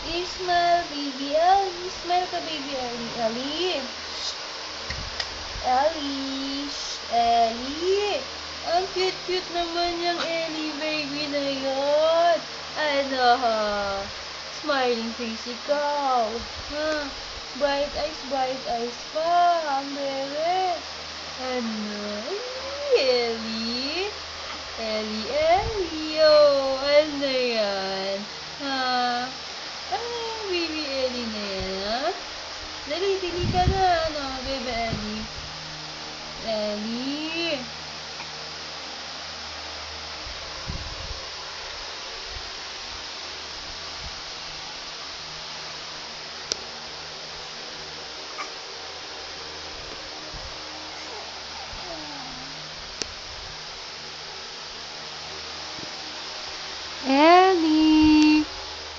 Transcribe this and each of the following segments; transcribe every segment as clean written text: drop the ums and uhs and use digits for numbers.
Smile, baby Ellie. Smile ka, baby Ellie. Ellie. Ellie. Ellie. Ang cute-cute naman yung Ellie, baby na yun. Ano, ha? Smiling face ikaw. Ha? Bright eyes pa. Ang bebe. Ano? Ellie? Ellie, oh. Ano yan? Ha? Baby Ellie na yan. Dali ka na, ano, baby Ellie. Ellie.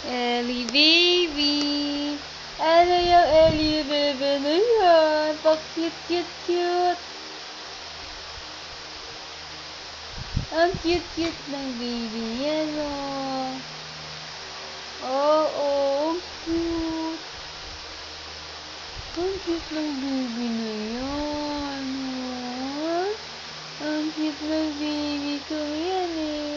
Ellie baby. Ano yung Ellie baby na yan? Pa-cute. Ang cute ng baby yan, oh. Oo, ang cute. Ang cute ng baby na yan, oh. Ang cute ng baby ko yan, eh.